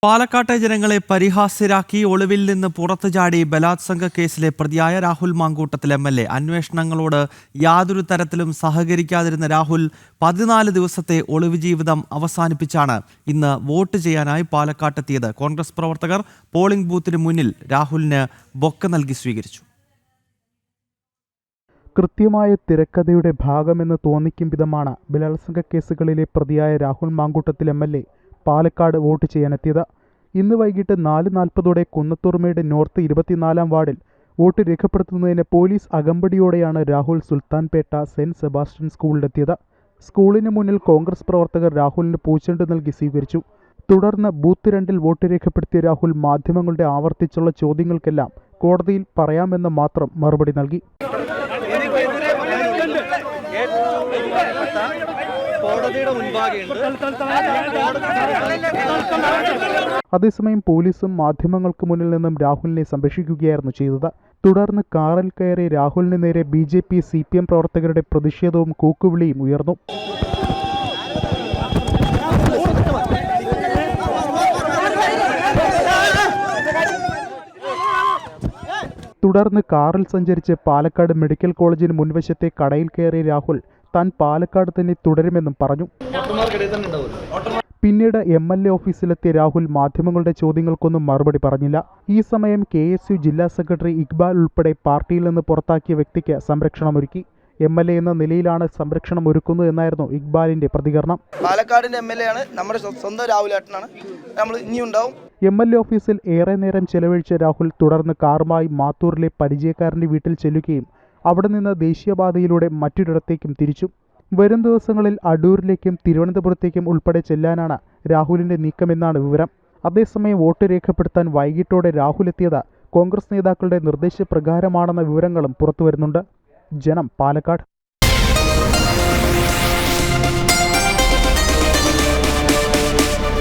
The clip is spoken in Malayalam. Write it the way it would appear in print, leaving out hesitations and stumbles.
പാലക്കാട്ടെ ജനങ്ങളെ പരിഹാസ്യരാക്കി ഒളിവിൽ നിന്ന് പുറത്തു ചാടി ബലാത്സംഗ കേസിലെ പ്രതിയായ രാഹുൽ മാങ്കൂട്ടത്തിൽ MLA അന്വേഷണങ്ങളോട് യാതൊരു തരത്തിലും സഹകരിക്കാതിരുന്ന രാഹുൽ 14 ദിവസത്തെ ഒളിവ് ജീവിതം അവസാനിപ്പിച്ചാണ് ഇന്ന് വോട്ട് ചെയ്യാനായി പാലക്കാട്ടെത്തിയത്. കോൺഗ്രസ് പ്രവർത്തകർ പോളിംഗ് ബൂത്തിന് മുന്നിൽ രാഹുലിന് ബൊക്ക നൽകി സ്വീകരിച്ചു. കൃത്യമായ തിരക്കഥയുടെ ഭാഗമെന്ന് തോന്നിക്കും വിധമാണ് ബലാത്സംഗ കേസുകളിലെ പ്രതിയായ രാഹുൽ മാങ്കൂട്ടത്തിൽ MLA പാലക്കാട് വോട്ട് ചെയ്യാനെത്തിയത്. ഇന്ന് വൈകിട്ട് 4:40 കുന്നത്തൂർമേട് നോർത്ത് 24-ാം വാർഡിൽ വോട്ട് രേഖപ്പെടുത്തുന്നതിന് പോലീസ് അകമ്പടിയോടെയാണ് രാഹുൽ സുൽത്താൻപേട്ട സെന്റ് സെബാസ്റ്റ്യൻ സ്കൂളിലെത്തിയത്. സ്കൂളിന് മുന്നിൽ കോൺഗ്രസ് പ്രവർത്തകർ രാഹുലിന് പൂച്ചെണ്ട് നൽകി സ്വീകരിച്ചു. തുടർന്ന് ബൂത്ത് 2-ൽ വോട്ട് രേഖപ്പെടുത്തിയ രാഹുൽ മാധ്യമങ്ങളുടെ ആവർത്തിച്ചുള്ള ചോദ്യങ്ങൾക്കെല്ലാം കോടതിയിൽ പറയാമെന്ന് മാത്രം മറുപടി നൽകി. അതേസമയം പോലീസും മാധ്യമങ്ങൾക്ക് മുന്നിൽ നിന്നും രാഹുലിനെ സംരക്ഷിക്കുകയായിരുന്നു ചെയ്തത്. തുടർന്ന് കാറിൽ കയറി രാഹുലിന് നേരെ BJP CPM പ്രവർത്തകരുടെ പ്രതിഷേധവും കൂക്കുവിളിയും ഉയർന്നു. തുടർന്ന് കാറിൽ സഞ്ചരിച്ച് പാലക്കാട് മെഡിക്കൽ കോളേജിന് മുൻവശത്തെ കടയിൽ കയറി രാഹുൽ താൻ പാലക്കാട് തന്നെ തുടരുമെന്നും പറഞ്ഞു. പിന്നീട് MLA ഓഫീസിലെത്തിയ രാഹുൽ മാധ്യമങ്ങളുടെ ചോദ്യങ്ങൾക്കൊന്നും മറുപടി പറഞ്ഞില്ല. ഈ സമയം KSU ജില്ലാ സെക്രട്ടറി ഇക്ബാൽ ഉൾപ്പെടെ പാർട്ടിയിൽ നിന്ന് പുറത്താക്കിയ വ്യക്തിക്ക് സംരക്ഷണമൊരുക്കി. MLA എന്ന നിലയിലാണ് സംരക്ഷണം ഒരുക്കുന്നത് എന്നായിരുന്നു ഇക്ബാലിന്റെ പ്രതികരണം. പാലക്കാടിന്റെ MLA ആണ്, നമ്മുടെ സ്വന്തം രാഹുലേട്ടനാണ്, നമ്മൾ ഇനിയുണ്ടാവും. MLA ഓഫീസിൽ ഏറെ നേരം ചെലവഴിച്ച രാഹുൽ തുടർന്ന് കാറുമായി മാത്തൂരിലെ പരിചയക്കാരന്റെ വീട്ടിൽ ചെല്ലുകയും അവിടെ നിന്ന് ദേശീയപാതയിലൂടെ മറ്റൊരിടത്തേക്കും തിരിച്ചു. വരും ദിവസങ്ങളിൽ അടൂരിലേക്കും തിരുവനന്തപുരത്തേക്കും ഉൾപ്പെടെ ചെല്ലാനാണ് രാഹുലിന്റെ നീക്കമെന്നാണ് വിവരം. അതേസമയം വോട്ട് രേഖപ്പെടുത്താൻ വൈകിട്ടോടെ രാഹുൽ എത്തിയത് കോൺഗ്രസ് നേതാക്കളുടെ നിർദ്ദേശപ്രകാരമാണെന്ന വിവരങ്ങളും പുറത്തുവരുന്നുണ്ട്. ജനം, പാലക്കാട്.